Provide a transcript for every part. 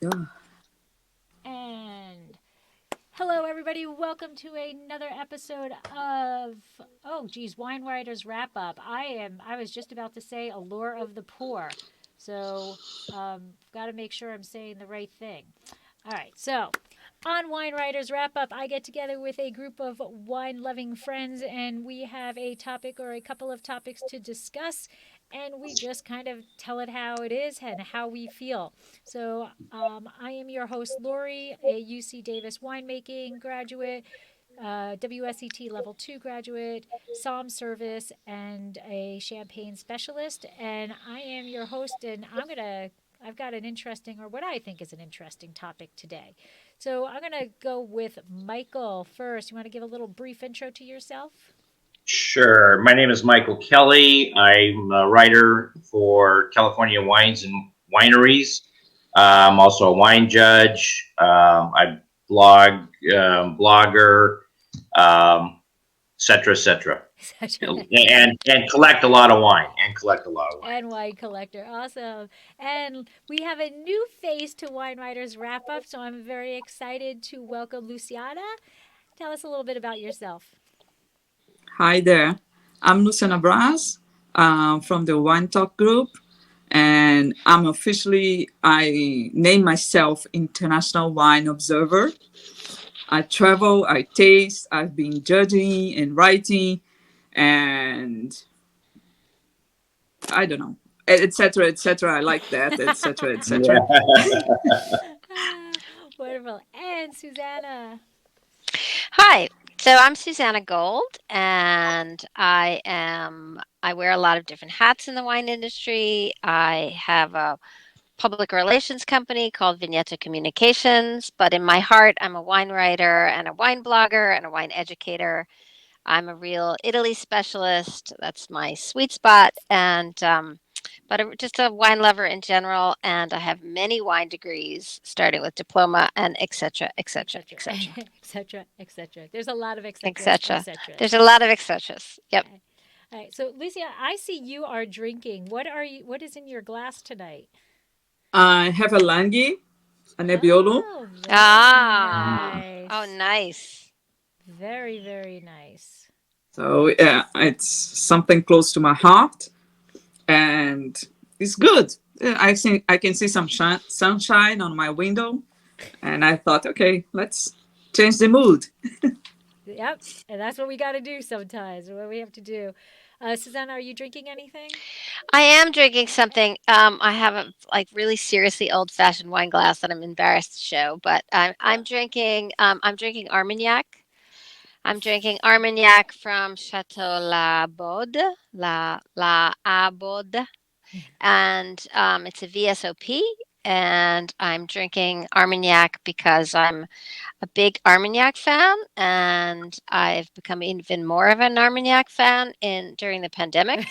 Yeah. And hello, everybody. Welcome to another episode of Wine Writers Wrap Up. I was just about to say Allure of the Poor. So, got to make sure I'm saying the right thing. All right. So, on Wine Writers Wrap Up, I get together with a group of wine loving friends and we have a topic or a couple of topics to discuss. And we just kind of tell it how it is and how we feel. So, I am your host, Lori, a UC Davis winemaking graduate, WSET Level 2 graduate, Psalm Service, and a champagne specialist. And I am your host, and I've got an interesting, or what I think is an interesting topic today. So I'm going to go with Michael first. You want to give a little brief intro to yourself? Sure. My name is Michael Kelly. I'm a writer for California Wines and Wineries. I'm also a wine judge. I blog, blogger, et cetera, and collect a lot of wine. And collect a lot of wine. And wine collector. Awesome. And we have a new face to Wine Writers Wrap Up, so I'm very excited to welcome Luciana. Tell us a little bit about yourself. Hi there. I'm Luciana Braz from the Wine Talk group, and I name myself International Wine Observer. I travel, I taste, I've been judging and writing, and I don't know, etc., etc. I like that, etc., etc. Ah, wonderful. And Susanna. Hi. So I'm Susanna Gold, and I wear a lot of different hats in the wine industry. I have a public relations company called Vignetto Communications, but in my heart, I'm a wine writer and a wine blogger and a wine educator. I'm a real Italy specialist. That's my sweet spot, just a wine lover in general. And I have many wine degrees, starting with diploma and et cetera, et cetera, Etc. et cetera. Etc. Etc. There's a lot of etceteras, Etc. There's etceteras. a lot of et ceteras. Yep. Okay. All right. So, Lucia, I see you are drinking. What are you? What is in your glass tonight? I have a Langhi, a Nebbiolo. Oh, very Ah. Oh, nice. nice. Very, very nice. So yeah, it's something close to my heart, and it's good. I think I can see some sunshine on my window, and I thought, okay, let's change the mood. Yep. And that's what we got to do sometimes. What we have to do. Susanna, are you drinking anything? I am drinking something. I have a like really seriously old-fashioned wine glass that I'm embarrassed to show, but Oh, I'm drinking Armagnac. I'm drinking Armagnac from Chateau La Abode, and it's a VSOP. And I'm drinking Armagnac because I'm a big Armagnac fan, and I've become even more of an Armagnac fan in during the pandemic.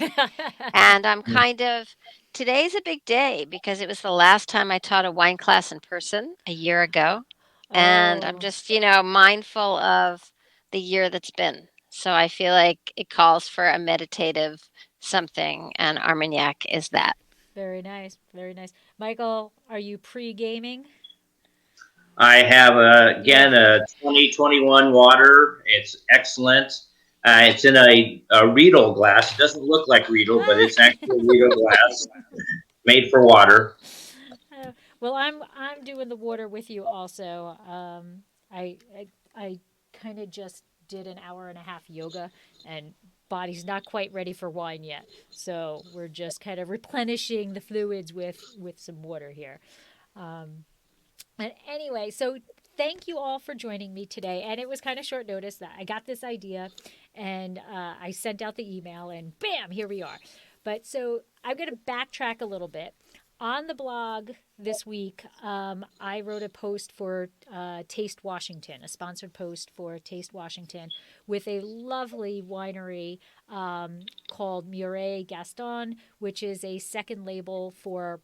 And I'm kind of today's a big day because it was the last time I taught a wine class in person a year ago, and I'm oh, just mindful of the year that's been. So I feel like it calls for a meditative something, and Armagnac is that. very nice. Very nice. Michael, are you pre gaming? I have You again a 2021 water. It's excellent. It's in a Riedel glass. It doesn't look like Riedel, but it's actually a Riedel glass made for water. Well, I'm doing the water with you also. I kind of just did an hour and a half yoga, and body's not quite ready for wine yet. So we're just kind of replenishing the fluids with some water here. Um, and anyway, so thank you all for joining me today. And it was kind of short notice that I got this idea, and I sent out the email, and bam, here we are. But so I'm going to backtrack a little bit. On the blog this week, I wrote a post for Taste Washington, a sponsored post for Taste Washington with a lovely winery called Murray Gaston, which is a second label for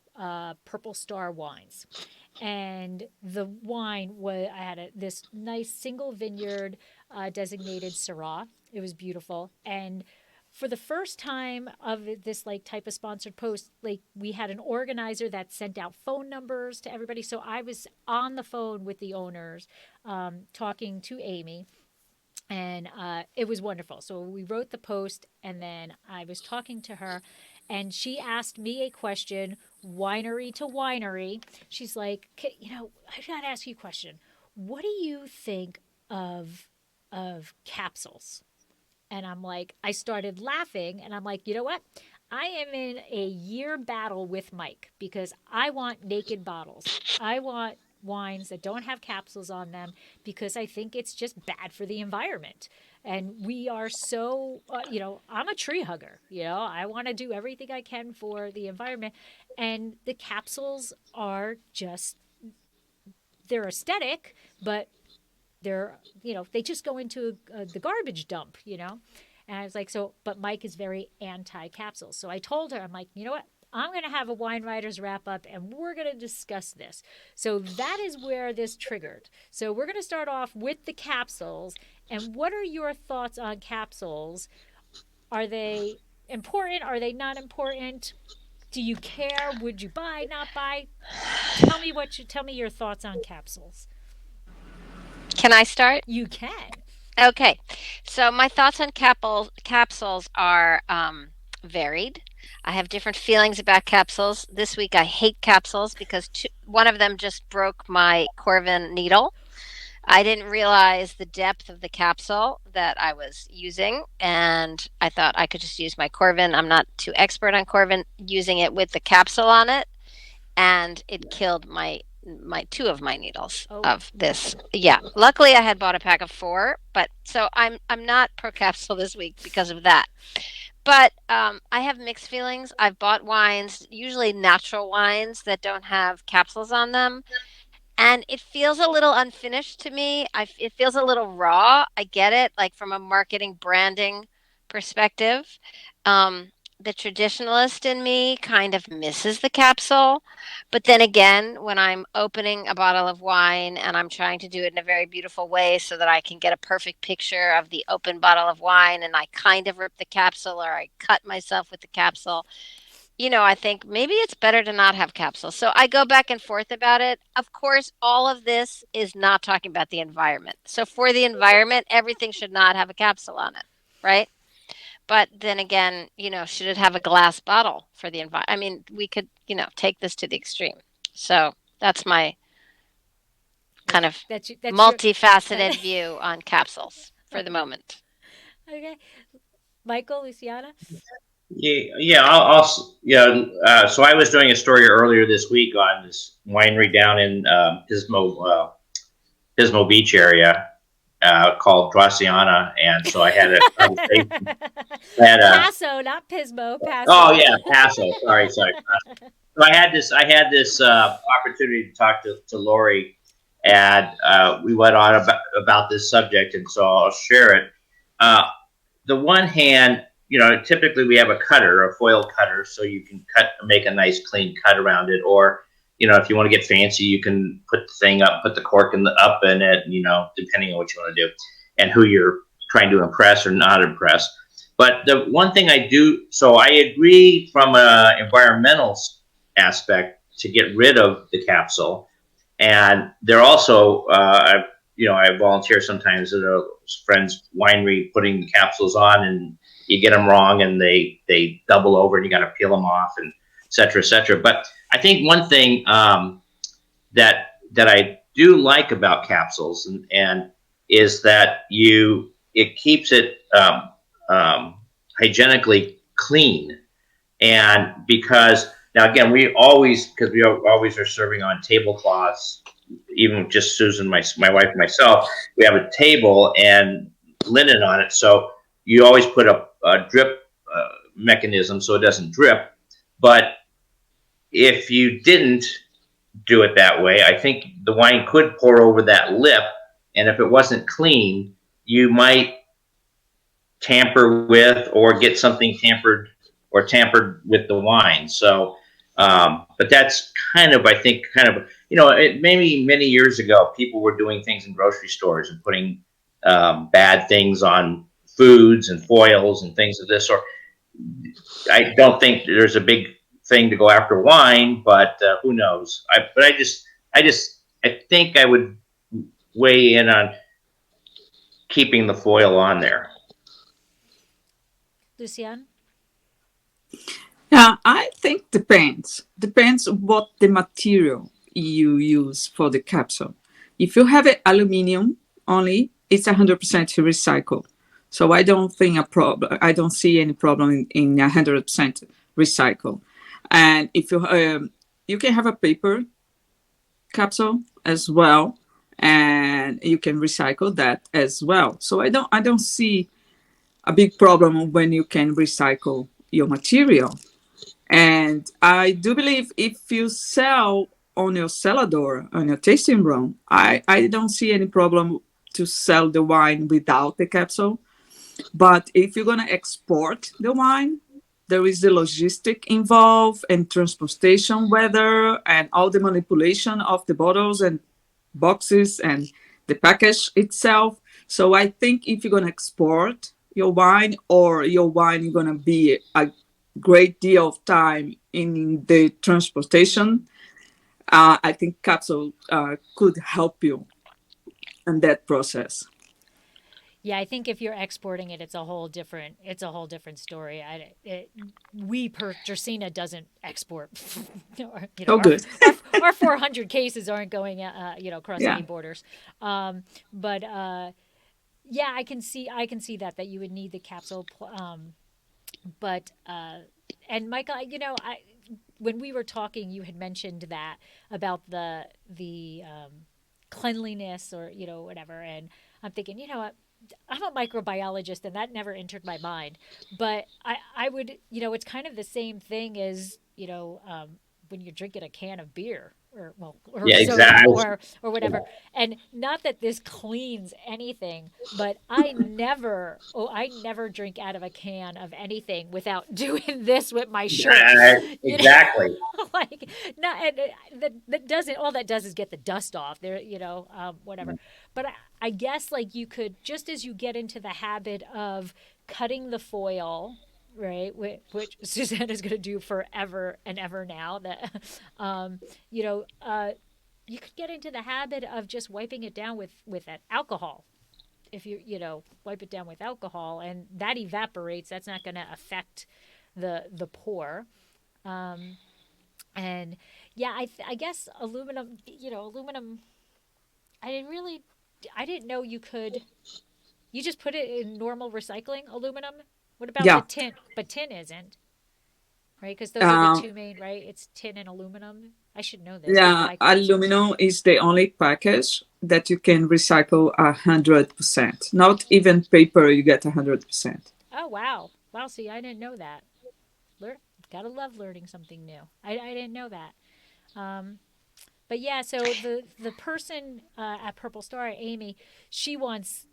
Purple Star wines. And the wine was, I had this nice single vineyard designated Syrah. It was beautiful. And for the first time of this like type of sponsored post, like we had an organizer that sent out phone numbers to everybody. So I was on the phone with the owners, talking to Amy, and it was wonderful. So we wrote the post, and then I was talking to her, and she asked me a question, winery to winery. She's like, I gotta ask you a question. What do you think of capsules? And I'm like, I started laughing, and I'm like, you know what? I am in a year battle with Mike because I want naked bottles. I want wines that don't have capsules on them because I think it's just bad for the environment. And we are so, I'm a tree hugger. I want to do everything I can for the environment. And the capsules are just, they're aesthetic, but they're, they just go into the garbage dump. And I was like, so, but Mike is very anti capsules. So I told her, I'm like, you know what? I'm going to have a wine writers wrap up and we're going to discuss this. So that is where this triggered. So we're going to start off with the capsules. And what are your thoughts on capsules? Are they important? Are they not important? Do you care? Would you buy, not buy? Tell me your thoughts on capsules. Can I start? You can. Okay. So my thoughts on capsules are varied. I have different feelings about capsules. This week I hate capsules because one of them just broke my Corvin needle. I didn't realize the depth of the capsule that I was using, and I thought I could just use my Corvin. I'm not too expert on Corvin, using it with the capsule on it, and it killed my two of my needles Oh, of this. Yeah, luckily I had bought a pack of 4, but so I'm not pro capsule this week because of that. But I have mixed feelings. I've bought wines, usually natural wines that don't have capsules on them, and it feels a little unfinished to me. It feels a little raw. I get it, like from a marketing branding perspective. Um, the traditionalist in me kind of misses the capsule. But then again, when I'm opening a bottle of wine and I'm trying to do it in a very beautiful way so that I can get a perfect picture of the open bottle of wine, and I kind of rip the capsule or I cut myself with the capsule, I think maybe it's better to not have capsules. So I go back and forth about it. Of course, all of this is not talking about the environment. So for the environment, everything should not have a capsule on it, right? But then again, should it have a glass bottle for the environment? I mean, we could, take this to the extreme. So that's my kind yeah. of That's your. multifaceted view on capsules for the moment. Okay, Michael, Luciana. Yeah. Yeah. So I was doing a story earlier this week on this winery down in Pismo Beach area called Draciana, and so I had a conversation. I had a Paso, not Pismo. Oh Paso. yeah, Paso. Sorry. So I had this opportunity to talk to Lori, and we went on about this subject, and so I'll share it. Uh, the one hand, typically we have a cutter, a foil cutter, so you can make a nice clean cut around it. Or, if you want to get fancy, you can put the thing up, put the cork up in it, depending on what you want to do and who you're trying to impress or not impress. But the one thing I do, so I agree from an environmental aspect to get rid of the capsule. And they're also, I volunteer sometimes at a friend's winery putting the capsules on, and you get them wrong and they double over and you got to peel them off, and et cetera, et cetera. But I think one thing that I do like about capsules and is that it keeps it hygienically clean. And because now again, because we always are serving on tablecloths, even just Susan, my wife, and myself, we have a table and linen on it. So you always put a drip mechanism so it doesn't drip. But if you didn't do it that way, I think the wine could pour over that lip. And if it wasn't clean, you might tamper with or get something tampered with the wine. So, but that's I think, maybe many years ago, people were doing things in grocery stores and putting bad things on foods and foils and things of this sort. I don't think there's a big thing to go after wine, but who knows? I think I would weigh in on keeping the foil on there. Lucian? Yeah, I think depends what the material you use for the capsule. If you have it aluminum only, it's 100% recycle. So I don't think a problem. I don't see any problem in 100% recycle. And if you can have a paper capsule as well, and you can recycle that as well. So I don't see a big problem when you can recycle your material. And I do believe if you sell on your cellar door, on your tasting room, I don't see any problem to sell the wine without the capsule. But if you're going to export the wine, there is the logistic involved and transportation, weather, and all the manipulation of the bottles and boxes and the package itself. So I think if you're going to export your wine, or your wine is going to be a great deal of time in the transportation, I think capsule could help you in that process. Yeah, I think if you're exporting it, it's a whole different story. We per Gersina doesn't export, or, Oh, good. our 400 cases aren't going, across Yeah. any borders. But yeah, I can see that you would need the capsule. But and Michael, when we were talking, you had mentioned that about the cleanliness, or whatever, and I'm thinking, what, I'm a microbiologist, and that never entered my mind. But I would, it's kind of the same thing as, when you're drinking a can of beer, or Yeah, soda, exactly. or whatever. And not that this cleans anything, but I never drink out of a can of anything without doing this with my shirt. You know, Exactly. like, not, and that doesn't, all that does is get the dust off there, whatever. But I guess, like, you could, just as you get into the habit of cutting the foil, right, which Susanna is going to do forever and ever now, that you know you could get into the habit of just wiping it down with that alcohol. If you wipe it down with alcohol, and that evaporates, that's not going to affect the pour. um, and yeah, I guess aluminum, I didn't really, I didn't know you could, you just put it in normal recycling aluminum. What about the Yeah. tin? But tin isn't, right? Because those are the Uh, two main, right? It's tin and aluminum. I should know this. Maybe yeah, I could just. aluminum is the only package that you can recycle 100%. Not even paper, you get 100%. Oh, wow. Wow, see, I didn't know that. Gotta love learning something new. I didn't know that. Um, but yeah, so the person at Purple Star, Amy, she wants.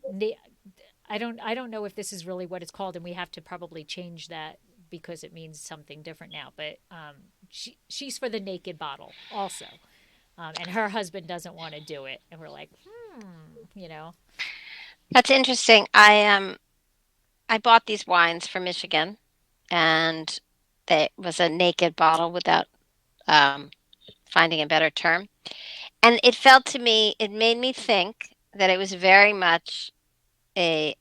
I don't know if this is really what it's called, and we have to probably change that because it means something different now. But she's for the naked bottle also, and her husband doesn't want to do it, and we're like, you know, That's interesting. I bought these wines from Michigan, and it was a naked bottle without um, finding a better term. And it felt to me, it made me think that it was very much a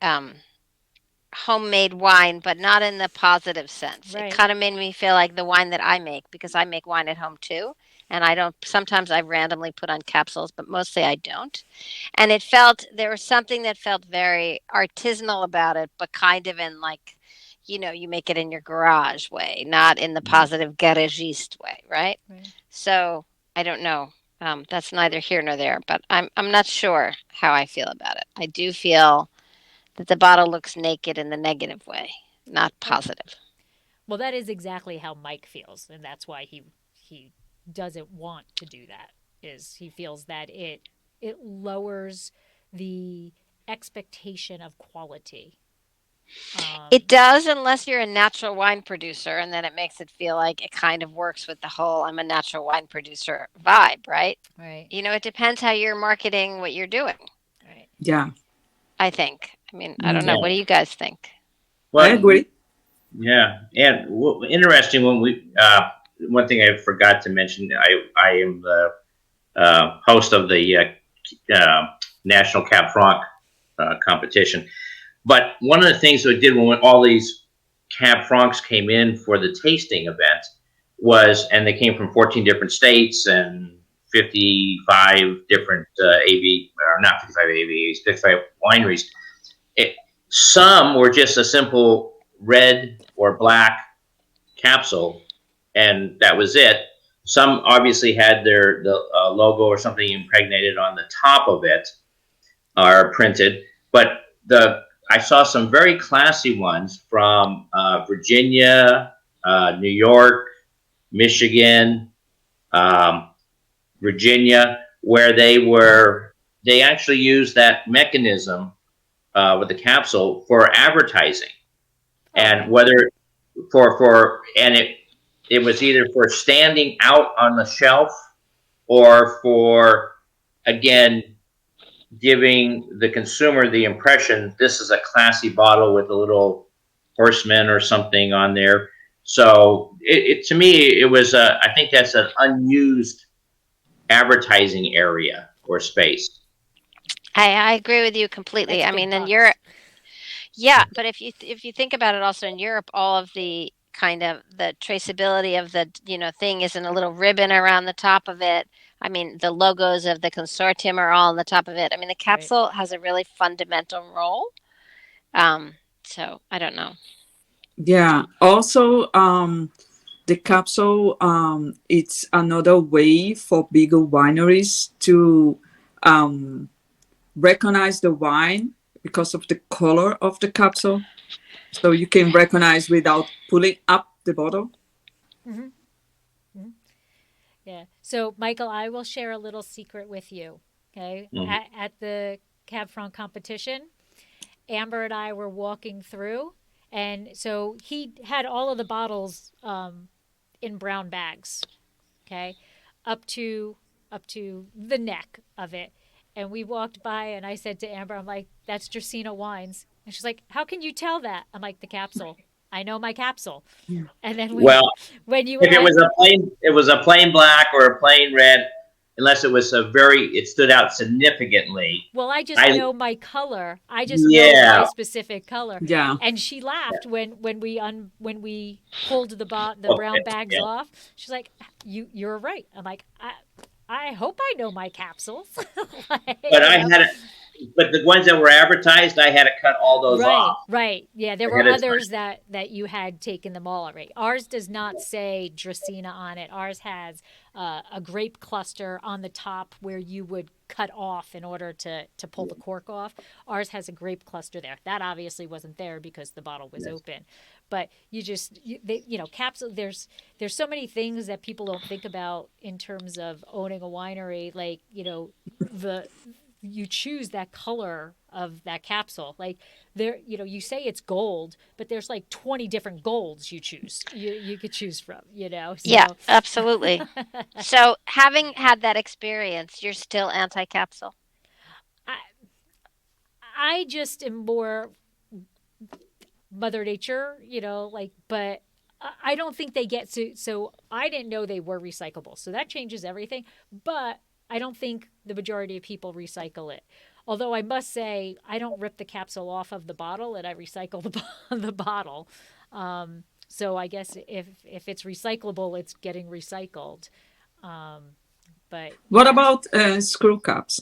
homemade wine, but not in the positive sense. It right, kind of made me feel like the wine that I make, because I make wine at home too. And I don't, sometimes I randomly put on capsules, but mostly I don't. And it felt, there was something that felt very artisanal about it, but kind of in like, you make it in your garage way, not in the positive garagiste way, right? right. So I don't know. That's neither here nor there, but I'm not sure how I feel about it. I do feel that the bottle looks naked in the negative way, not Oh, positive. well, that is exactly how Mike feels, and that's why he doesn't want to do that. Is he feels that it lowers the expectation of quality. It Um, does, unless you're a natural wine producer, and then it makes it feel like it kind of works with the whole I'm a natural wine producer vibe, right? right, It depends how you're marketing what you're doing, right. Yeah. I think. I mean, I don't know. Yeah, What Yeah. do you guys think? I Well, agree. yeah, and interesting when we one thing I forgot to mention. I am the host of the National Cab Franc competition. But one of the things we did when all these Cab Francs came in for the tasting event was, and they came from 14 different states and 55 different AV, or not 55 AVs, 55 wineries. It, some were just a simple red or black capsule, and that was it. Some obviously had their the logo or something impregnated on the top of it or printed, but the I saw some very classy ones from Virginia, New York, Michigan, um, Virginia, where they actually used that mechanism with the capsule for advertising, Oh, and wow. whether and it was either for standing out on the shelf or for, again, giving the consumer the impression this is a classy bottle with a little horseman or something on there. So to me it was I think that's an unused advertising area or space. I agree with you completely. That's I big mean, in Europe, bucks. yeah, but if you think about it, also in Europe, all of the kind of the traceability of the thing isn't a little ribbon around the top of it. I mean, the logos of the consortium are all on the top of it. I mean, the Right. capsule has a really fundamental role. Um, so I don't know. Yeah. Also, the capsule, it's another way for bigger wineries to um, recognize the wine because of the color of the capsule. So you can recognize without pulling up the bottle. Hmm. Hmm. Yeah. So, Michael, I will share a little secret with you. Okay. Mhm. At the Cab Franc competition, Amber and I were walking through, and so he had all of the bottles in brown bags. Okay, up to the neck of it. And we walked by, and I said to Amber, I'm like, "That's Dracaena wines." And she's like, "How can you tell that?" I'm like, "The capsule. I know my capsule." Yeah. And then Well, when you if add, it was a plain black or a plain red, unless it was it stood out significantly. well, I just I know my color. I just know my Yeah. specific color. Yeah. And she laughed when we pulled the brown Okay. bags Yeah. off. She's like, "You're right." I'm like, I hope I know my capsules." But Like, I had it. But the ones that were advertised, I had to cut all those Right, off right. Yeah, there were ahead of others time. that you had taken them all already. Ours does not say Dracaena on it. Ours has a grape cluster on the top where you would cut off in order to pull the cork off. Ours has a grape cluster there. That obviously wasn't there because the bottle was Yes. open. But capsule. There's so many things that people don't think about in terms of owning a winery. Like the you choose that color of that capsule. Like there, you say it's gold, but there's like 20 different golds you could choose from, Yeah, so absolutely. So, having had that experience, you're still anti-capsule. I I just am more mother nature, like, but I don't think they get so I didn't know they were recyclable. So that changes everything, but I don't think the majority of people recycle it. Although I must say, I don't rip the capsule off of the bottle, and I recycle the bottle. So I guess if it's recyclable, it's getting recycled. But What yeah. about screw caps?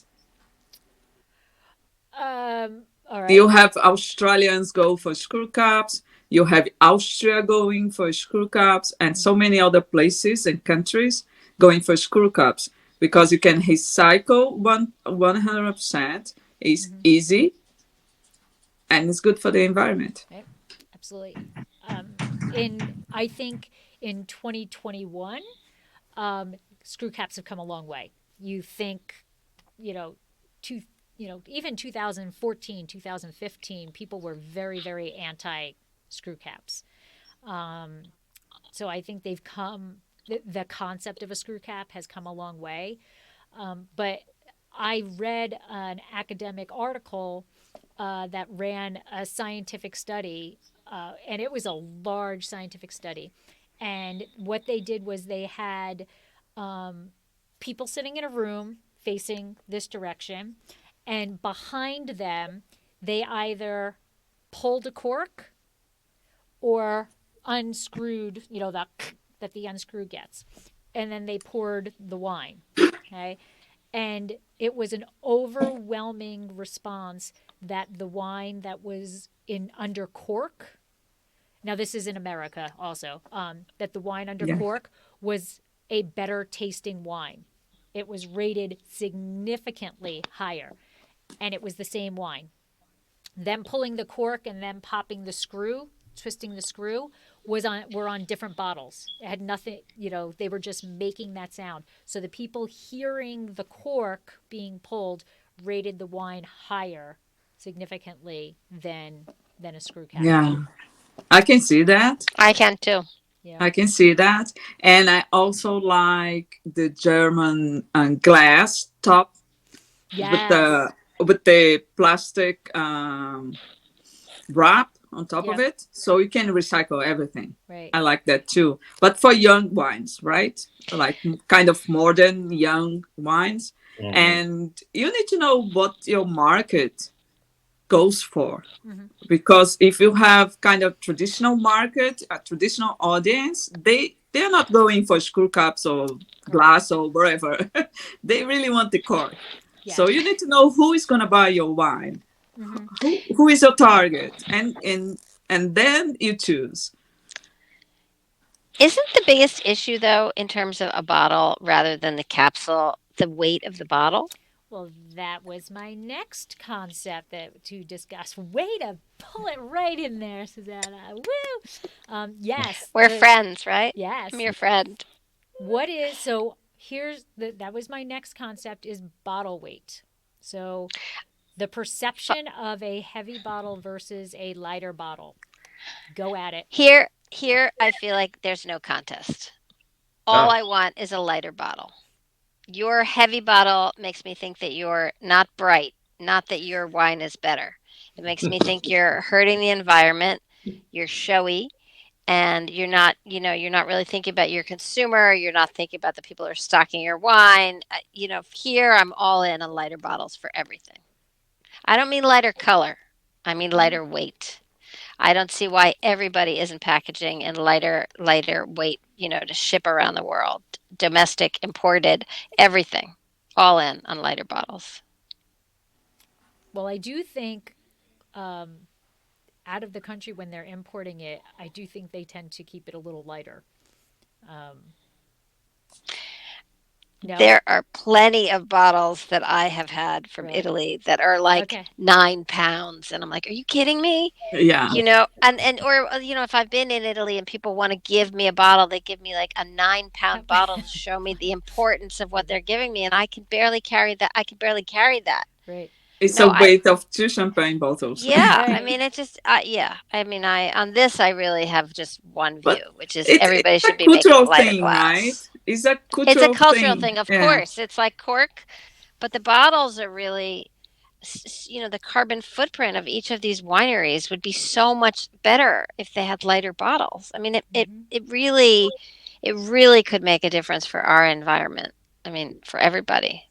All You right. have Australians go for screw caps. You have Austria going for screw caps, and so many other places and countries going for screw caps because you can recycle 100%. It's Mm-hmm. easy and it's good for the environment. Right. Absolutely. In I think in 2021, screw caps have come a long way. You think, you know, two, even 2014, 2015, people were very, very anti screw caps. So I think they've come. The concept of a screw cap has come a long way. But I read an academic article that ran a scientific study, and it was a large scientific study. And what they did was they had people sitting in a room facing this direction, and behind them, they either pulled a cork or unscrewed, that the unscrew gets. And then they poured the wine. Okay. And it was an overwhelming response that the wine that was in under cork, now this is in America also, that the wine under Yeah. cork was a better tasting wine. It was rated significantly higher, and it was the same wine. Them pulling the cork and them popping the screw, twisting the screw, were on different bottles. It had nothing, they were just making that sound. So the people hearing the cork being pulled rated the wine higher significantly than a screw cap. Yeah. I can see that. I can too. Yeah. I can see that. And I also like the German glass top with Yes. the plastic wrap on top of Yep. it, so you can recycle everything. Right. I like that too. But for young wines, right? Like kind of modern young wines. Mhm. And you need to know what your market goes for. Mm-hmm. Because if you have kind of traditional market, a traditional audience, they're not going for screw caps or Correct. glass or wherever. They really want the cork. Yes. So you need to know who is going to buy your wine, Mm-hmm. who is your target, and then you choose. Isn't the biggest issue, though, in terms of a bottle rather than the capsule, the weight of the bottle? Well, that was my next concept to discuss. Way to pull it right in there, Susanna. Woo! Yes, We're friends, right? I'm yes. your friend. What is so? That was my next concept is bottle weight. So the perception of a heavy bottle versus a lighter bottle. Go at it. Here, I feel like there's no contest. All Oh. I want is a lighter bottle. Your heavy bottle makes me think that you're not bright, not that your wine is better. It makes me think you're hurting the environment, you're showy, and you're not really thinking about your consumer, you're not thinking about the people who are stocking your wine. Here I'm all in on lighter bottles for everything. I don't mean lighter color, I mean Mm-hmm. lighter weight. I don't see why everybody isn't packaging in lighter weight, to ship around the world. Domestic, imported, everything. All in on lighter bottles. Well, I do think um, out of the country when they're importing it, I do think they tend to keep it a little lighter. Um, no. There are plenty of bottles that I have had from Right. Italy that are like Okay. 9 pounds. And I'm like, are you kidding me? Yeah. If I've been in Italy and people want to give me a bottle, they give me like a 9 pound bottle to show me the importance of what they're giving me. And I can barely carry that. I can barely carry that. Right. It's a No, weight of two champagne bottles. yeah, I Right. mean, it just, yeah. I mean, on this, I really have just one But view, which is it's everybody a should be making a cultural lighter thing, right? glass. It's a It's a cultural cultural thing. thing, of Yeah. course. It's like cork, but the bottles are really, the carbon footprint of each of these wineries would be so much better if they had lighter bottles. I mean, Mm-hmm. it really could make a difference for our environment. I mean, for everybody.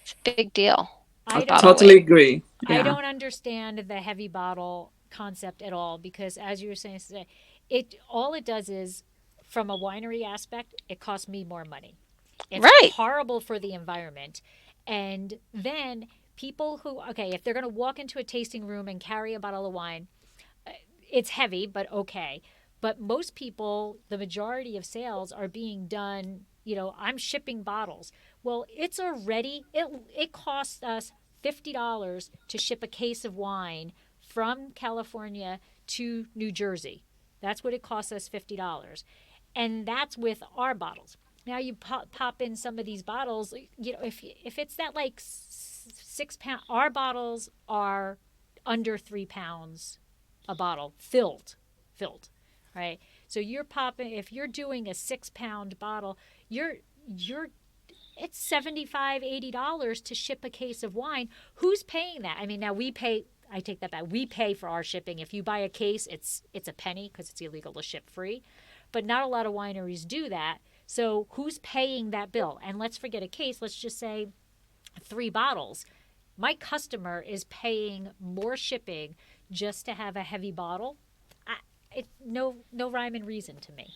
It's a big deal I I on don't. bottle totally weight. agree. I Yeah. don't understand the heavy bottle concept at all because, as you were saying today, it all it does is, from a winery aspect, it costs me more money. It's Right. horrible for the environment, and then people who if they're going to walk into a tasting room and carry a bottle of wine, it's heavy, but okay. But most people, the majority of sales are being done. I'm shipping bottles. Well, it costs us $50 to ship a case of wine from California to New Jersey. That's what it costs us, $50, and that's with our bottles. Now you pop in some of these bottles. If it's that like 6 pound, our bottles are under 3 pounds a bottle filled, right? So you're popping, if you're doing a 6 pound bottle, you're it's $75-$80 to ship a case of wine. Who's paying that? I mean, now we pay I take that back. We pay for our shipping. If you buy a case, it's a penny because it's illegal to ship free. But not a lot of wineries do that. So who's paying that bill? And let's forget a case. Let's just say 3 bottles. My customer is paying more shipping just to have a heavy bottle. No rhyme and reason to me.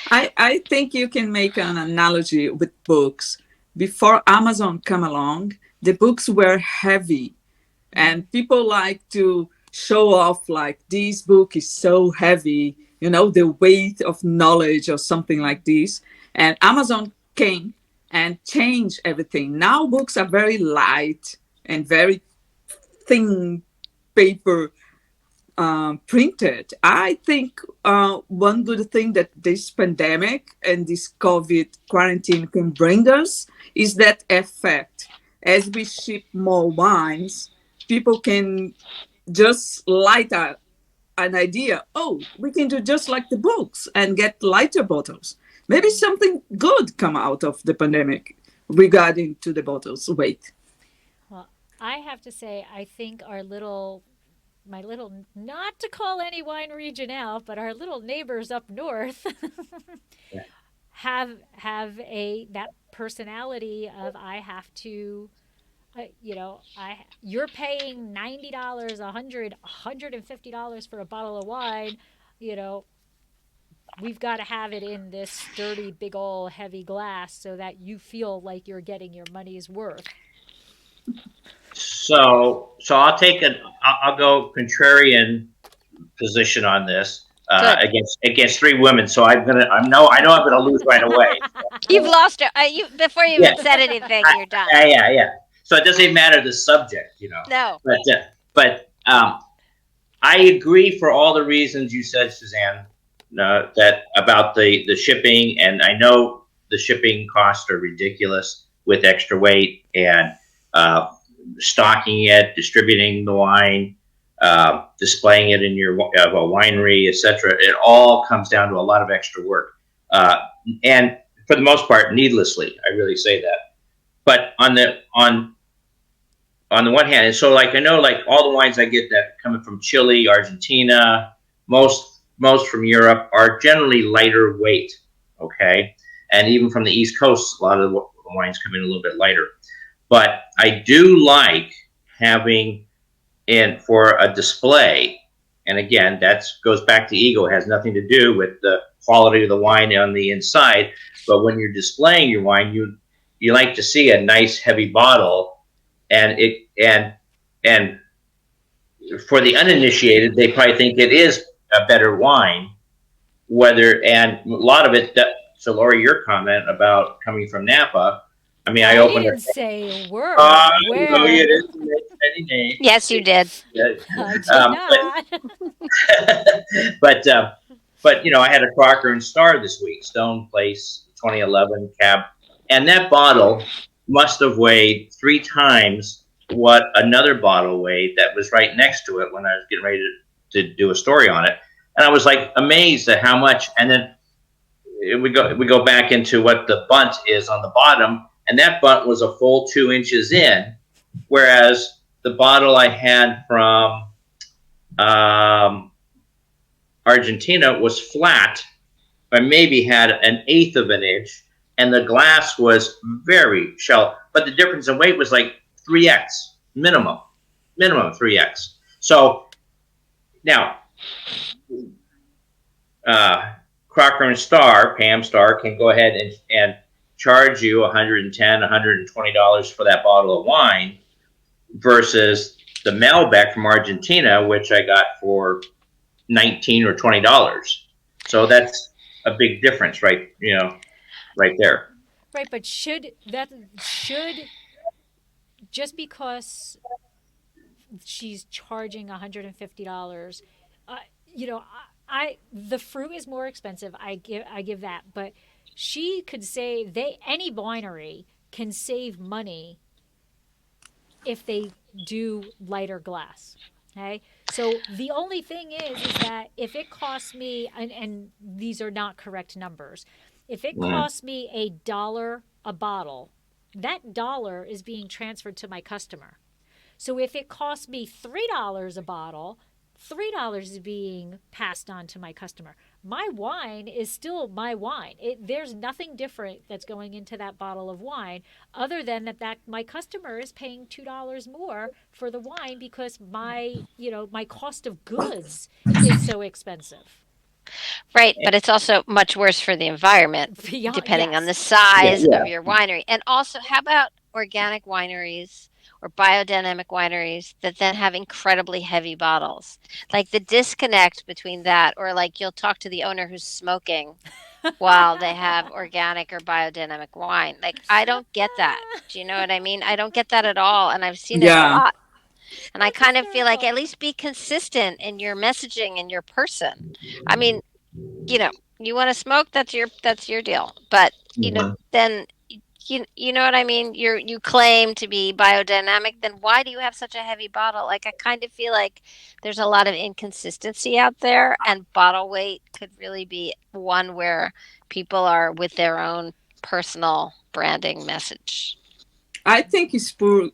I think you can make an analogy with books. Before Amazon come along, the books were heavy, and people like to show off like this book is so heavy, the weight of knowledge or something like this. And Amazon came and changed everything. Now books are very light and very thin paper, printed. I think one good thing that this pandemic and this COVID quarantine can bring us is that effect. As we ship more wines, people can just light an idea. Oh, we can do just like the books and get lighter bottles. Maybe something good come out of the pandemic regarding to the bottles weight. Well, I have to say, I think my little, not to call any wine region out, but our little neighbors up north Yeah. have a that personality of I have to, you're paying $90, 100, $150 for a bottle of wine, you know, we've got to have it in this dirty, big old heavy glass so that you feel like you're getting your money's worth. So I'll go contrarian position on this Good. against 3 women. So I know I'm gonna lose right away. You've lost it. You before you Yeah, even said anything, I, you're done. yeah. So it doesn't matter the subject. No. But I agree for all the reasons you said, Suzanne, that about the shipping, and I know the shipping costs are ridiculous with extra weight and uh, stocking it, distributing the wine, displaying it in your a winery, etc. It all comes down to a lot of extra work, and for the most part, needlessly. I really say that. But on the one hand, and so like I know like all the wines I get that coming from Chile, Argentina, most from Europe are generally lighter weight. Okay, and even from the East Coast, a lot of the wines come in a little bit lighter. But I do like having in for a display, and again, that goes back to ego. It has nothing to do with the quality of the wine on the inside. But when you're displaying your wine, you like to see a nice heavy bottle, and and for the uninitiated, they probably think it is a better wine. And a lot of it. So, Lori, your comment about coming from Napa. I mean, I I opened didn't say a word. no, you Where? didn't mention any names. Yes, you did. Yeah. I did Um, not. but I had a Crocker and Star this week, Stone Place 2011 cab, and that bottle must have weighed 3 times what another bottle weighed that was right next to it when I was getting ready to do a story on it, and I was like amazed at how much. And then we go back into what the bunt is on the bottom, and that bunt was a full 2 inches in, whereas the bottle I had from Argentina was flat. I maybe had an eighth of an inch, and the glass was very shallow. But the difference in weight was like 3x minimum 3x. So now, Crocker and Star, Pam Star, can go ahead and charge you $110, $120 for that bottle of wine versus the Malbec from Argentina, which I got for $19 or $20. So that's a big difference, right? Right there. Right, but should just because she's charging $150, the fruit is more expensive. I give that, but she could save. Any winery can save money if they do lighter glass. Okay, so the only thing is that if it costs me, and these are not correct numbers, if it costs me $1 a bottle, that dollar is being transferred to my customer. So if it costs me $3 a bottle, $3 is being passed on to my customer. My wine is still my wine. There's nothing different that's going into that bottle of wine other than that my customer is paying $2 more for the wine because my cost of goods is so expensive. Right, but it's also much worse for the environment, Beyond, depending on the yes. Yeah, size of yeah. your winery. And also, how about organic wineries or biodynamic wineries that then have incredibly heavy bottles? Like the disconnect between that, or like you'll talk to the owner who's smoking while they have organic or biodynamic wine. Like, I don't get that. Do you know what I mean? I don't get that at all. And I've seen it a Yeah. lot. And I That's kind of feel like hysterical. at least be consistent in your messaging and your person. I mean, you know, you want to smoke, that's your deal. But, Mhm. then you know what I mean? You claim to be biodynamic, then why do you have such a heavy bottle? Like I kind of feel like there's a lot of inconsistency out there, and bottle weight could really be one where people are with their own personal branding message. I think it's pure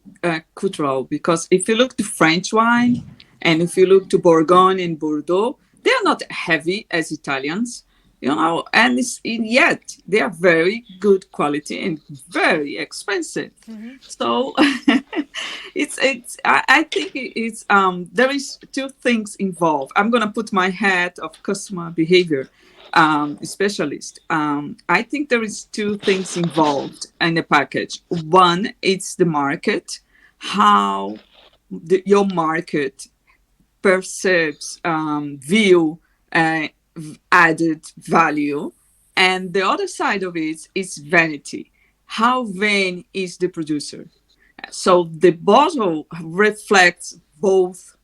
cultural because if you look to French wine and if you look to Bourgogne and Bordeaux, they are not heavy as Italians, and yet they are very good quality and very expensive. Mm-hmm. So I think it's there is two things involved. I'm gonna put my hat of customer behavior specialist. I think there is two things involved in the package. One, it's the market, how your market perceives, view uh, added value, and the other side of it is vanity. How vain is the producer? So the bottle reflects both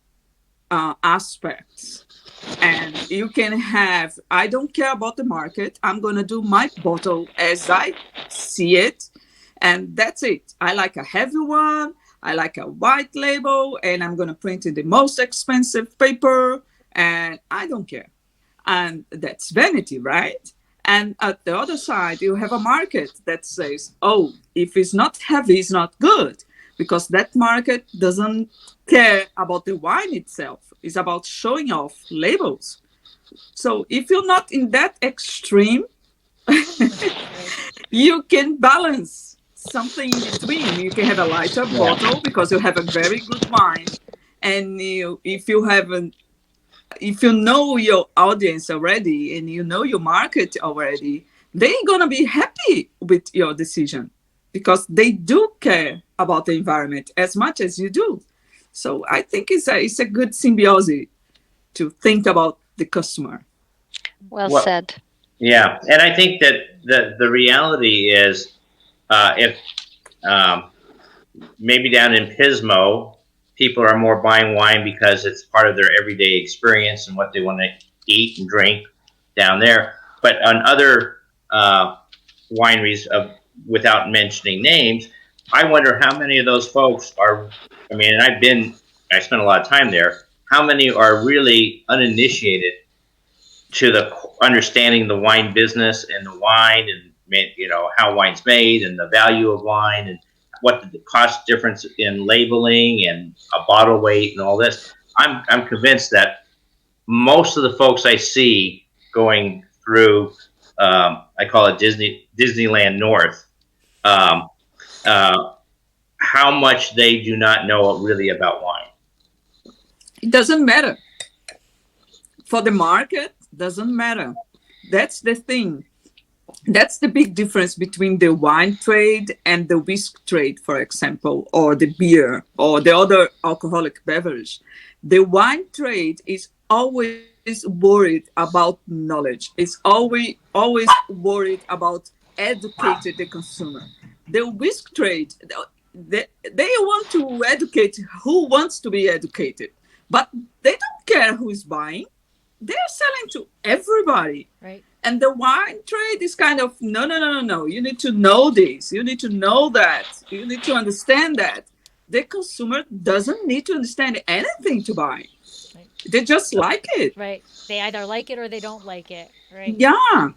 aspects, and you can have, I don't care about the market, I'm going to do my bottle as I see it, and that's it. I like a heavy one, I like a white label, and I'm going to print in the most expensive paper, and I don't care. And that's vanity, right? And at the other side, you have a market that says, oh, if it's not heavy, it's not good, because that market doesn't care about the wine itself. It's about showing off labels. So if you're not in that extreme, Right. you can balance something in between. You can have a lighter Yeah. bottle because you have a very good wine. And if you have if you know your audience already and you know your market already, they're gonna be happy with your decision because they do care about the environment as much as you do. So I think it's a good symbiosis to think about the customer. Well Well, said. yeah, and I think that the reality is, if um, maybe down in Pismo, people are more buying wine because it's part of their everyday experience and what they want to eat and drink down there. But on other wineries, without mentioning names, I wonder how many of those folks are. I mean, I spent a lot of time there. How many are really uninitiated to the understanding the wine business and the wine and how wine's made and the value of wine and what the cost difference in labeling and a bottle weight and all this. I'm convinced that most of the folks I see going through, I call it Disneyland North, um, uh, how much they do not know really about wine. It doesn't matter for the market. Doesn't matter. That's the thing. That's the big difference between the wine trade and the whiskey trade, for example, or the beer or the other alcoholic beverage. The wine trade is always worried about knowledge. It's always worried about educating the consumer. The whiskey trade, they want to educate who wants to be educated, but they don't care who is buying. They're selling to everybody. Right. And the wine trade is kind of no, no, no, no, no. You need to know this. You need to know that. You need to understand that. The consumer doesn't need to understand anything to buy. Right. They just like it. Right. They either like it or they don't like it. Right. Yeah,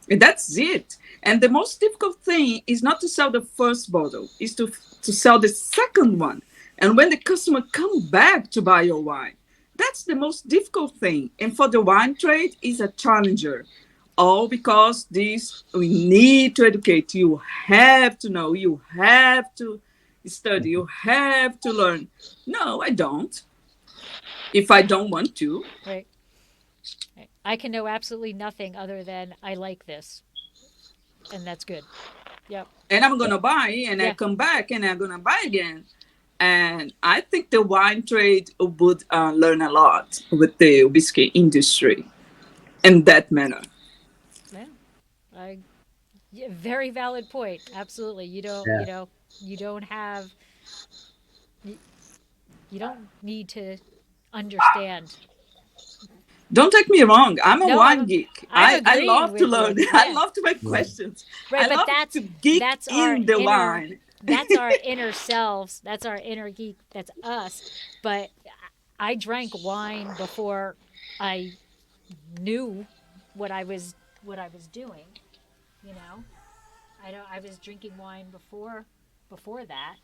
that's it. And the most difficult thing is not to sell the first bottle, is to sell the second one. And when the customer come back to buy your wine, that's the most difficult thing. And for the wine trade, is a challenger. All because this we need to educate. You have to know. You have to study. You have to learn. No, I don't. If I don't want to, Right. Right. I can know absolutely nothing other than I like this, and that's good. Yep. and I'm gonna buy, and I Yeah. come back, and I'm gonna buy again. And I think the wine trade would learn a lot with the whiskey industry in that manner. Yeah. I Yeah, very valid point. Absolutely. You don't, Yeah. you don't have, you, you don't need to understand. Don't take me wrong. I'm a No, wine geek. I'm I agreeing love to with learn. you. I Yeah. love to make Yeah. questions. I Right, but love to geek that's our in the inner wine. that's our inner selves. That's our inner geek. That's us. But I drank wine before I knew what I was doing, you know. I was drinking wine before that.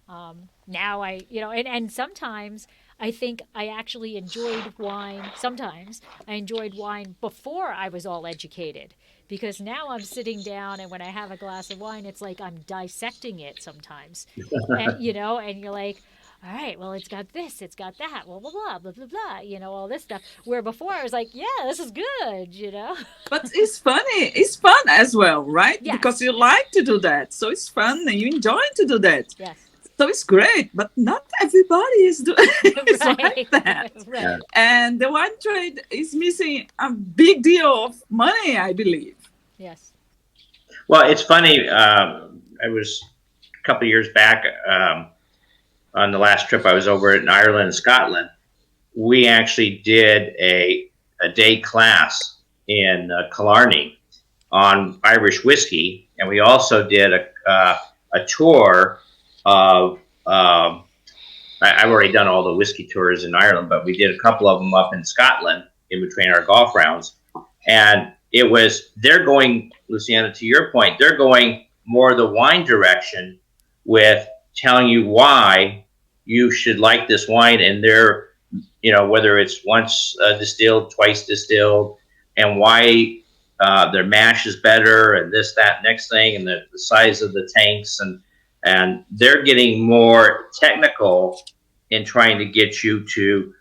Now and sometimes I think I actually enjoyed wine. Sometimes I enjoyed wine before I was all educated because now I'm sitting down and when I have a glass of wine, it's like I'm dissecting it sometimes, and and you're like, all right, well, it's got this, it's got that, blah blah blah blah blah blah, all this stuff. Where before I was like, yeah, this is good. But it's funny. It's fun as well, right? Because Yes, you like to do that. So it's fun and you enjoy to do that. yes, So it's great. But not everybody is like right, that. Yeah. right. And the wine trade is missing a big deal of money, I believe. Yes. Well, it's funny. I was a couple of years back on the last trip I was over in Ireland and Scotland. We actually did a day class in Killarney on Irish whiskey, and we also did a tour of. I've already done all the whiskey tours in Ireland, but we did a couple of them up in Scotland in between our golf rounds, and it was they're going, Luciana, to your point, they're going more the wine direction with telling you why you should like this wine, and they're whether it's once distilled, twice distilled, and why their mash is better, and this, that, next thing, and the size of the tanks, and they're getting more technical in trying to get you to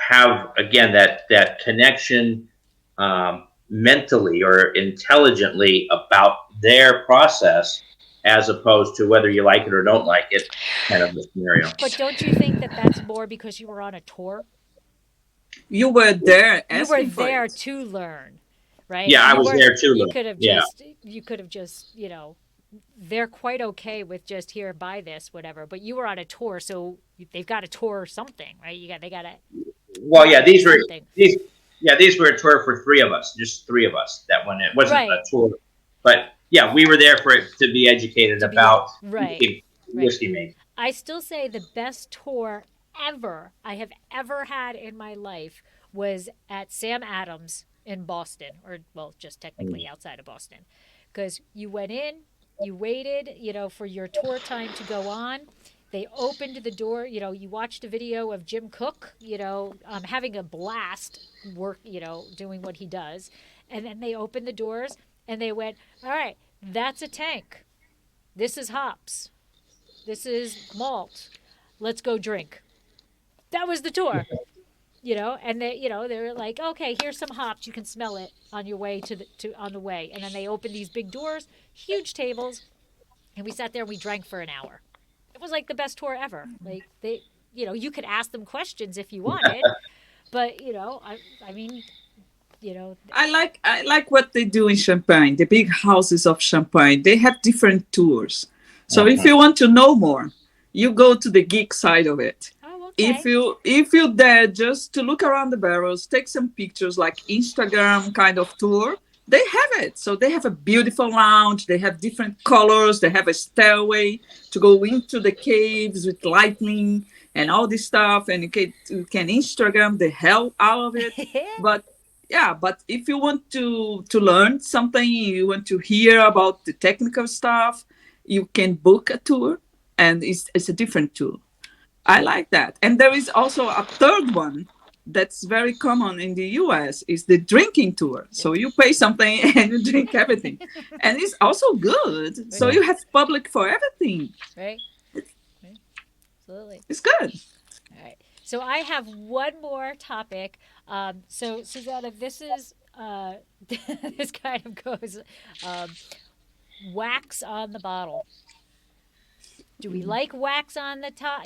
have again that connection mentally or intelligently about their process, as opposed to whether you like it or don't like it, kind of a scenario. But don't you think that that's more because you were on a tour? You were there You were asking for there it. to learn, right? Yeah, I You was weren't there too, you though. could have Yeah. just they're quite okay with just here buy this whatever, but you were on a tour, so they've got to tour something, right? They got to Well, yeah, do something. these were a tour for three of us, just three of us. That one, it wasn't a Right. tour, but yeah, we were there for it to be educated To be about right. Right. whiskey making. I still say the best tour ever I have ever had in my life was at Sam Adams in Boston, or well, just technically outside of Boston, because you went in, you waited, for your tour time to go on. They opened the door. You watched a video of Jim Cook, having a blast work, doing what he does, and then they opened the doors and they went, "All right, that's a tank. This is hops. This is malt. Let's go drink." That was the tour, and they were like, "Okay, here's some hops. You can smell it on your way to on the way." And then they opened these big doors, huge tables, and we sat there and we drank for an hour. It was like the best tour ever. Like you could ask them questions if you wanted, but I mean, you know, I like what they do in Champagne, the big houses of Champagne. They have different tours. So if Mhm. you want to know more, you go to the geek side of it. oh, If okay. you dare just to look around the barrels, take some pictures like Instagram kind of tour, they have it. So they have a beautiful lounge, they have different colors, they have a stairway to go into the caves with lightning and all this stuff, and you can Instagram the hell out of it. But yeah, but if you want to learn something, you want to hear about the technical stuff, you can book a tour, and it's a different tour. I like that. And there is also a third one that's very common in the US is the drinking tour. So you pay something and you drink everything. And it's also good. So Right. you have public for everything. Right. Right. Absolutely. It's good. All right. So I have one more topic. So Susanna, this is this kind of goes um, wax on the bottle. Do we like wax on the top?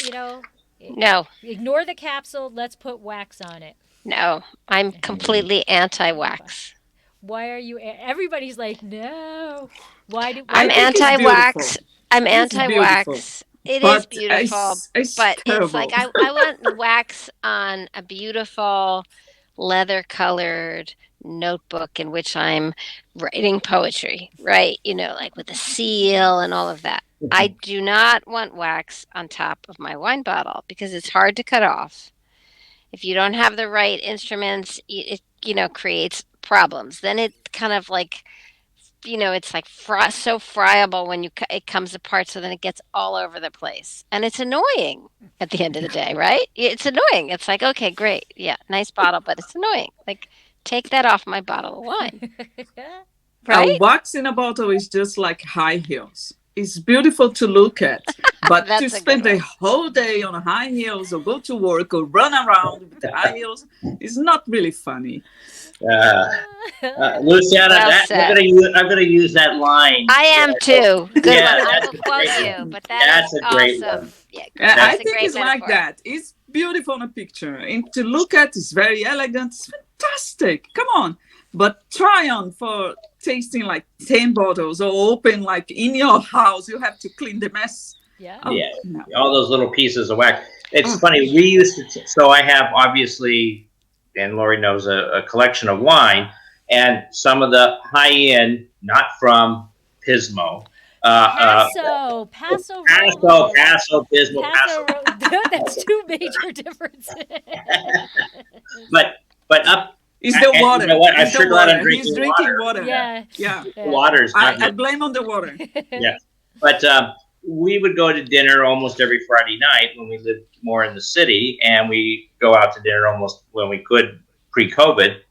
No, Ignore the capsule. Let's put wax on it. no, I'm Mm. completely anti-wax. Why are you? Everybody's like, no. Why do? I I'm Why? think it's beautiful. anti-wax. I'm It's beautiful. anti-wax. It is But beautiful, it's but it's like terrible. I want wax on a beautiful leather-colored notebook in which I'm writing poetry, right? Like with a seal and all of that. I do not want wax on top of my wine bottle because it's hard to cut off. If you don't have the right instruments, it creates problems. Then it kind of like it's like so friable when it comes apart, so then it gets all over the place, and it's annoying at the end of the day, right? It's annoying. It's like, okay, great, yeah, nice bottle, but it's annoying. Like, take that off my bottle of wine, A right? wax in a bottle is just like high heels. It's beautiful to look at, but to That's a good spend the one. whole day on high heels or go to work or run around with the high heels is not really funny. Uh, Luciana, Well that said. I'm gonna use that line. I am too. Good Yeah, one. I that's will a quote great you, one. but that is That's a great one. awesome. Yeah, great. That's I That's a think great it's like metaphor. that. It's beautiful on a picture. And to look at, it's very elegant. It's fantastic. Come on. But try on for tasting like 10 bottles or open like in your house. You have to clean the mess. Yeah. Oh, Yeah, no. all those little pieces of wax. It's Oh, funny. We used to. So I have obviously, and Lori knows a collection of wine, and some of the high end, not from Pismo. Paso Paso, Robles. Paso, Pismo, Paso. That's two major differences. But up, it's the and you know water. what? I'm It's the sure glad I'm water. He's drinking drinking water. water. Yeah, Yeah. Yeah. the Yeah. water is not I good. blame on the water. Yeah, but we would go to dinner almost every Friday night when we lived more in the city, and we go out to dinner almost when we could pre-COVID.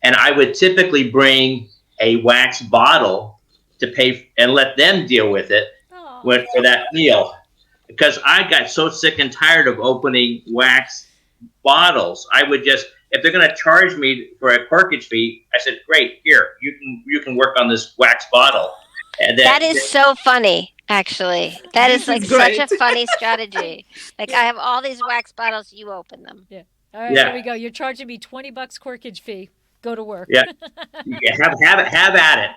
And I would typically bring a wax bottle to pay and let them deal with it Oh. for that meal because I got so sick and tired of opening wax bottles. I would just, if they're going to charge me for a corkage fee, I said, "Great, here you can work on this wax bottle." And That then is so funny, actually. That is This like is such great. a funny strategy. Like, I have all these wax bottles, you open them. Yeah. All right, here yeah, we go. You're charging me $20 corkage fee. Go to work. yeah, have at it.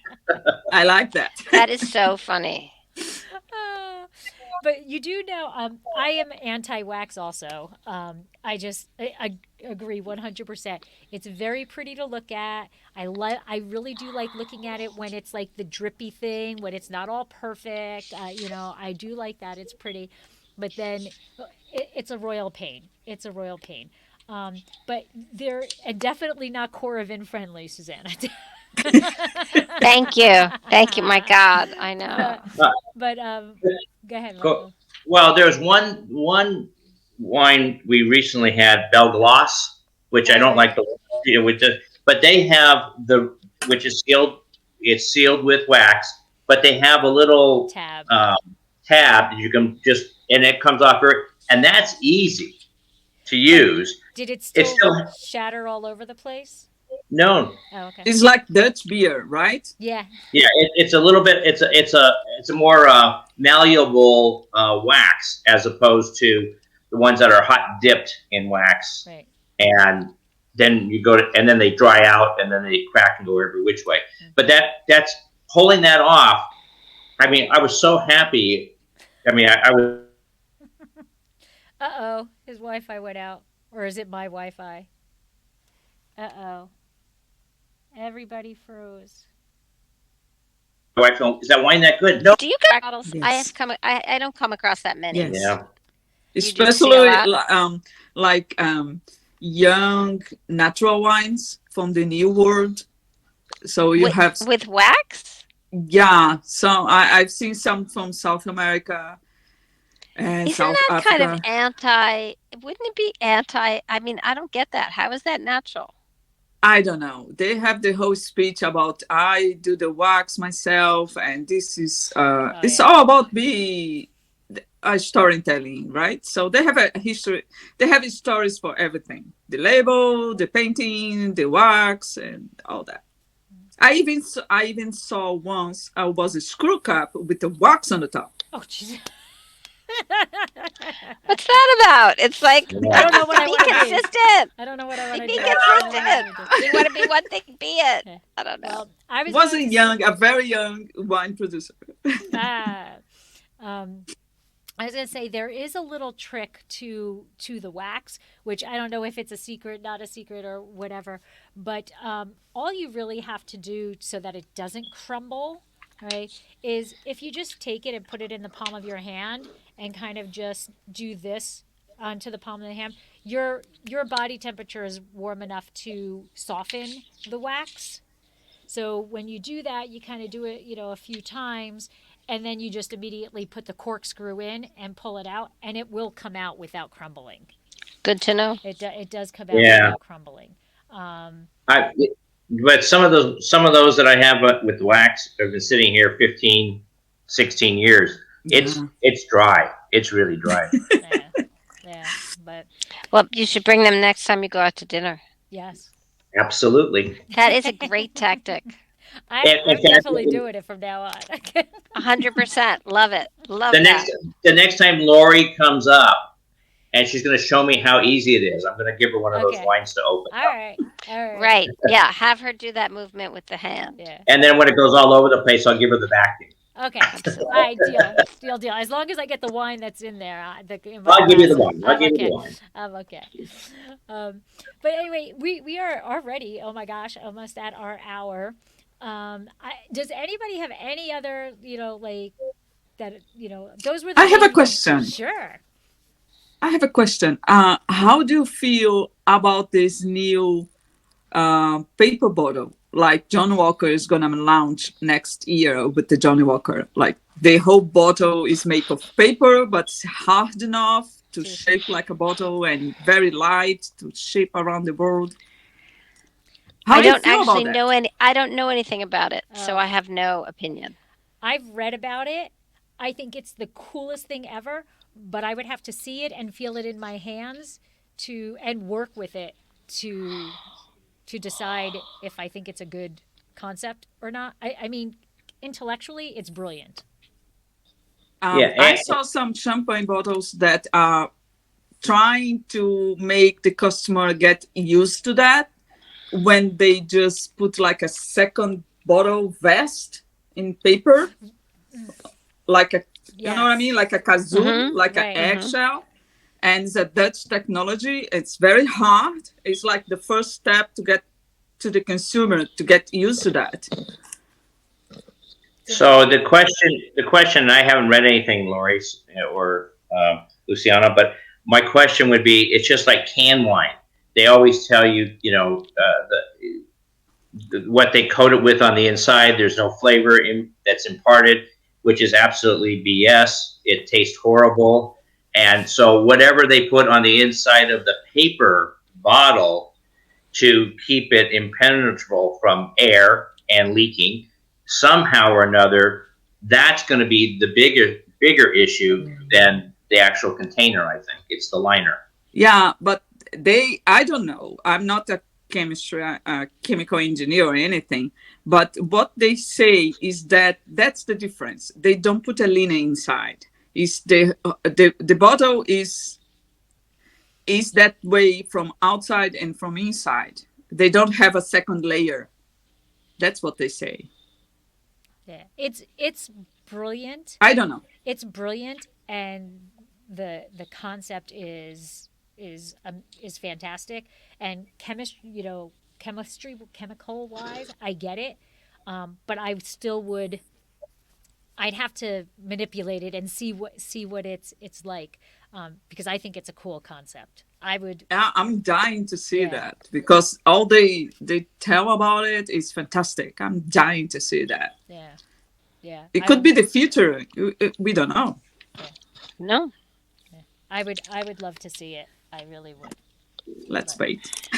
I like that. That is so funny. Uh, but you do know, I am anti-wax also. I agree 100%. It's very pretty to look at. I really do like looking at it when it's like the drippy thing, when it's not all perfect. I do like that. It's pretty. But then it's a royal pain. It's a royal pain. But they're and definitely not Coravin friendly, Susanna. Thank you. Thank you. My God, I know. Uh, but go ahead, go, Michael. well, there's one wine we recently had, Belglas, which I All don't right. like but they have which is sealed. It's sealed with wax, but they have a little Tab. tab that you can just, and it comes off very, and that's easy to But use. did it It's still still shatter all over the place? known. Oh, okay. It's like Dutch beer, right? Yeah. Yeah, it's a little bit. It's a more malleable wax as opposed to the ones that are hot dipped in wax, Right. and then you go to, and then they dry out, and then they crack and go every which way. But that's pulling that off. I mean, I was so happy. I mean, I was. Uh-oh. His Wi-Fi went out. Or is it my Wi-Fi? Uh-oh. Everybody froze. My wife going, is that wine that good? No. Do you get bottles? Yes. I don't come across that many. Yes. Yeah. You do see a Especially lot? like young natural wines from the New World. So you have, With wax? yeah. So I've seen some from South America. and Isn't South that kind of Africa. anti? Wouldn't it be anti? I mean, I don't get that. How is that natural? I don't know. They have the whole speech about I do the wax myself, and this is Oh it's yeah. all about me storytelling, right? So they have a history. They have stories for everything: the label, the painting, the wax, and all that. I even saw once I was a screw cap with the wax on the top. Oh jeez. What's that about? It's like I Yeah. don't know what I be want to be. consistent. I don't know what I want to Be do. I don't know what I consistent. want to do. You want to be one thing, be it. Yeah. I don't know. Well, I was Was going a to say, young, a very young wine producer. ah, um, I was gonna say there is a little trick to the wax, which I don't know if it's a secret, not a secret, or whatever. But all you really have to do so that it doesn't crumble, right, is if you just take it and put it in the palm of your hand and kind of just do this onto the palm of the hand, your body temperature is warm enough to soften the wax. So when you do that, you kind of do it, a few times, and then you just immediately put the corkscrew in and pull it out, and it will come out without crumbling. Good to know. It does come out Yeah. without crumbling. Um, I, but some of those that I have with wax have been sitting here 15, 16 years. Yeah. It's dry. It's really dry. yeah, yeah, but Well, you should bring them next time you go out to dinner. yes, Absolutely. That is a great tactic. I'm In fact, definitely doing it from now on. 100%. Love it. Love the that. next the next time Lori comes up and she's going to show me how easy it is, I'm going to give her one of those Okay, wines to open all up. right, all right, Right. Yeah. Have her do that movement with the hand. yeah. And then when it goes all over the place, I'll give her the vacuum. Okay. All Absolutely. right, deal. As long as I get the wine that's in there, in my I'll give you the glasses, wine. I'll I'm give you the okay. wine. I'm okay. But anyway, we are already, oh my gosh, almost at our hour. Does anybody have any other, like that? Those were the I have a main ones. question. Sure. I have a question. How do you feel about this new paper bottle? Like John Walker is gonna launch next year with the Johnny Walker. Like the whole bottle is made of paper, but it's hard enough to To, shape like a bottle and very light to ship around the world. How I do you don't feel about actually that? know any. I don't know anything about it, so I oh, have no opinion. I've read about it. I think it's the coolest thing ever, but I would have to see it and feel it in my hands and work with it to to decide if I think it's a good concept or not. I mean, intellectually, it's brilliant. Yeah. I saw some champagne bottles that are trying to make the customer get used to that when they just put like a second bottle vest in paper, like a, you know what I Yes. mean, like a kazoo, Mm-hmm. like an Right. Mm-hmm. eggshell. And it's a Dutch technology. It's very hard. It's like the first step to get to the consumer to get used to that. So do So the question, and I haven't read anything, Lori or Luciana, but my question would be: it's just like canned wine. They always tell you, what they coat it with on the inside. There's no flavor that's imparted, which is absolutely BS. It tastes horrible, and so whatever they put on the inside of the paper bottle to keep it impenetrable from air and leaking somehow or another, that's going to be the bigger issue than the actual container. I think it's the liner. Yeah, but I don't know. I'm not a chemical engineer or anything. But what they say is that that's the difference. They don't put a liner inside. Is the bottle is that way from outside and from inside. They don't have a second layer. That's what they say. yeah, it's brilliant. I don't know. It's brilliant, and the concept is fantastic. And chemical wise, I get it. But I still would. I'd have to manipulate it and see what it's like, because I think it's a cool concept. I would, I'm dying to see yeah, that because all they tell about it is fantastic. I'm dying to see that. yeah, yeah. It could be the future. We don't know. Yeah. No. I would love to see it. I really would. Let's But wait.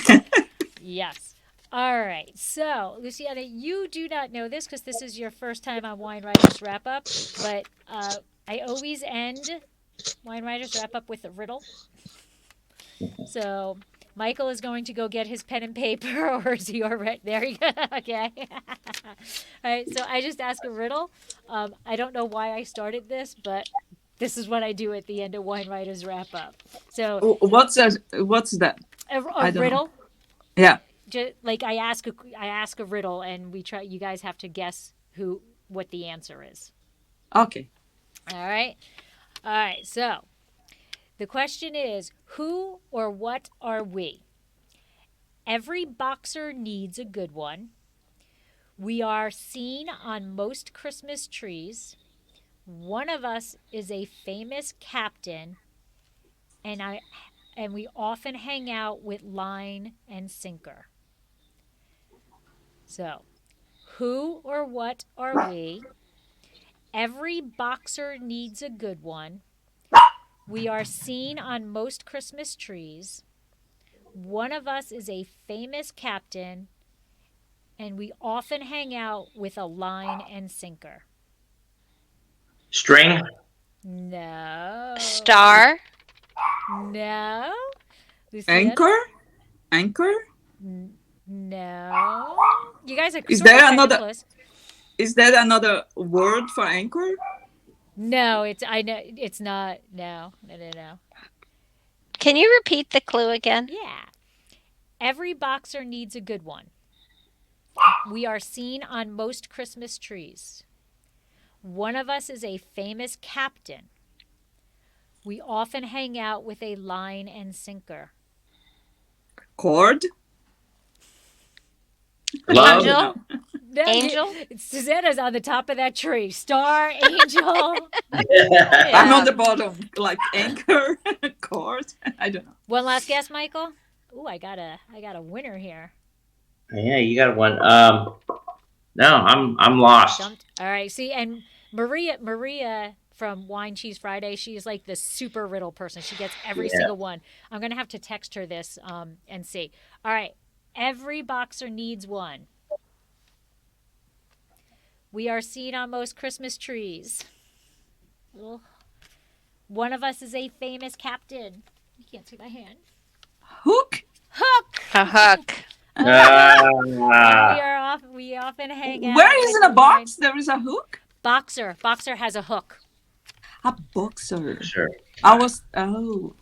yes. All right. So, Luciana, you do not know this because this is your first time on Wine Writers Wrap Up, but I always end Wine Writers Wrap Up with a riddle. So, Michael is going to go get his pen and paper, or is he already there? You go. Okay. All right. So I just ask a riddle. I don't know why I started this, but this is what I do at the end of Wine Writers Wrap Up. So What's that? What's that? a I don't know. riddle, Yeah. just like I ask a riddle, and we try. You guys have to guess what the answer is. Okay. All right. All right. So the question is, who or what are we? Every boxer needs a good one. We are seen on most Christmas trees. One of us is a famous captain, and I and we often hang out with line and sinker. So, who or what are we? Every boxer needs a good one. We are seen on most Christmas trees. One of us is a famous captain, and we often hang out with a line and sinker. String. No. Star. No. Luciana? Anchor. Anchor. No. You guys are Is sort of there kind of another? close. Is that another word for anchor? No, I know it's not. No, no, no, no. Can you repeat the clue again? Yeah. Every boxer needs a good one. We are seen on most Christmas trees. One of us is a famous captain. We often hang out with a line and sinker. Cord. I Love. don't Angel. know. No, Angel? Susanna's on the top of that tree. Star, angel. I'm Yeah. on the bottom, like anchor, cord. I don't know. One last guess, Michael. Ooh, I got a winner here. Yeah, you got one. No, I'm lost. Stumped. All right. See, and Maria from Wine Cheese Friday, she's like the super riddle person. She gets every Yeah. single one. I'm gonna have to text her this and see. All right. Every boxer needs one. We are seen on most Christmas trees. Ugh. One of us is a famous captain. You can't see my hand. Hook. Hook. A hook. Ah, We often hang out. Where is with in a the box there is a hook? Boxer. Boxer has a hook. A boxer. sure. I was. Oh.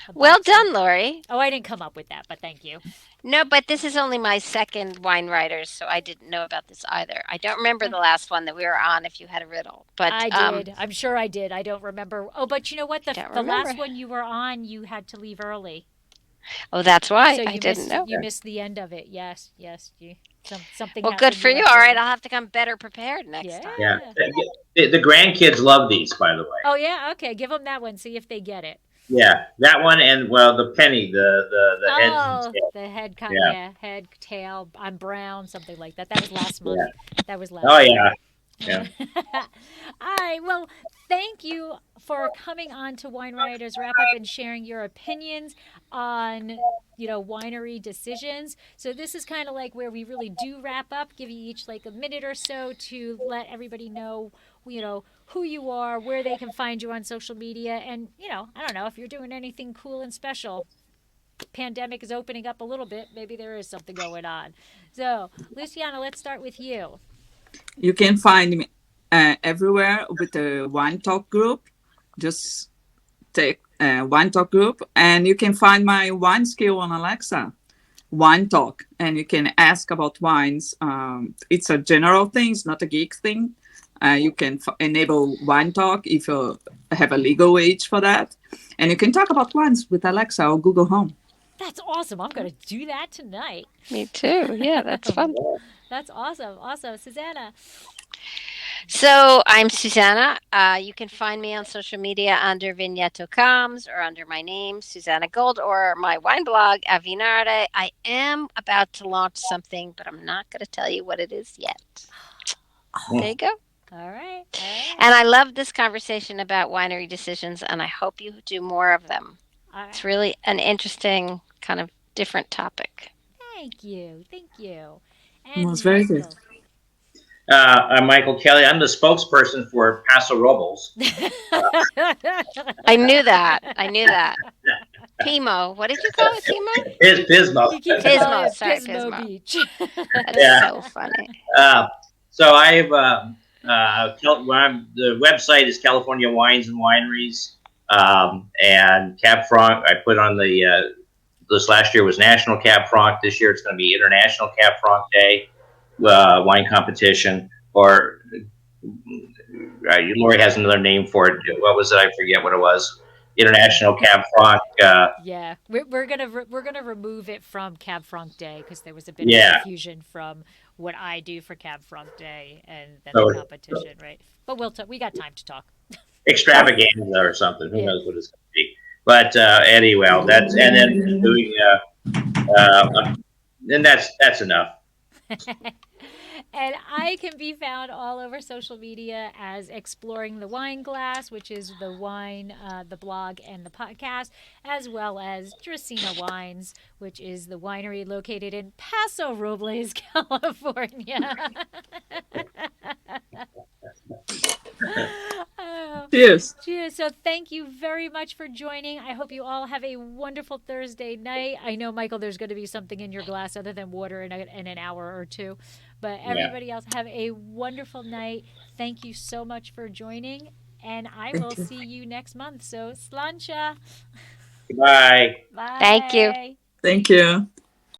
A Well boxer. done, Lori. Oh, I didn't come up with that, but thank you. No, but this is only my second wine writers, so I didn't know about this either. I don't remember the last one that we were on if you had a riddle. But I did. I'm sure I did. I don't remember. Oh, but you know what? I don't The last remember. one you were on, you had to leave early, Oh, that's why so I didn't know. you missed the end of it. Yes, yes. Something Well, good happened. for you. All right, I'll have to come better prepared next time. Yeah. Yeah. The grandkids love these, by the way. Oh yeah. Okay. Give them that one. See if they get it. Yeah, that one and well, the penny, the heads and Oh, tails. the head. Yeah. Yeah. Head, tail. I'm brown. Something like that. That was last month. Yeah. That was Oh last month. yeah. Yeah. All right. Well, thank you for coming on to Wine Writers Wrap Up and sharing your opinions on, winery decisions. So this is kind of like where we really do wrap up, give you each like a minute or so to let everybody know, who you are, where they can find you on social media, and, I don't know if you're doing anything cool and special. Pandemic is opening up a little bit. Maybe there is something going on. So, Luciana, let's start with you. You can find me everywhere with the Wine Talk group. Just take Wine Talk group, and you can find my wine skill on Alexa, Wine Talk, and you can ask about wines. It's a general thing, it's not a geek thing. You can enable Wine Talk if you have a legal age for that, and you can talk about wines with Alexa or Google Home. That's awesome. I'm going to do that tonight. Me too. Yeah, that's fun. That's awesome. Awesome. Susanna. So I'm Susanna. You can find me on social media under Vigneto Coms or under my name, Susanna Gold, or my wine blog, Avinarde. I am about to launch something, but I'm not going to tell you what it is yet. There you go. All right. All right. And I love this conversation about winery decisions, and I hope you do more of them. All It's right. really an interesting, kind of different topic. Thank you. Thank you. It was And very good. Michael. I'm Michael Kelly. I'm the spokesperson for Paso Robles. I knew that. I knew that. Pimo. What did you call it? Pimo? Pismo. He keeps calling Pismo. it Sorry, Pismo Pismo. Beach. That's Yeah. so funny. Uh, so I've the website is California Wines and Wineries, and Cab Franc. I put on the this last year was National Cab Franc. This year it's going to be International Cab Franc Day wine competition. Or Lori has another name for it. What was it? I forget what it was. International Cab Franc. Yeah, we're gonna remove it from Cab Franc Day because there was a bit of Yeah. confusion from what I do for Cab Franc Day and then the So competition, right? But we got time to talk. extravaganza or something. Who Yeah. knows what it's going to be? But anyway, that's and then doing. Then that's enough. And I can be found all over social media as Exploring the Wine Glass, which is the wine, the blog, and the podcast, as well as Dracaena Wines, which is the winery located in Paso Robles, California. Oh, Cheers. so thank you very much for joining. I hope you all have a wonderful Thursday night. I know, Michael, there's going to be something in your glass other than water in an hour or two. But Yeah. everybody else, have a wonderful night. Thank you so much for joining. And I will Thank you. see you next month. So, slancha. Goodbye. Thank you. Bye. Thank you.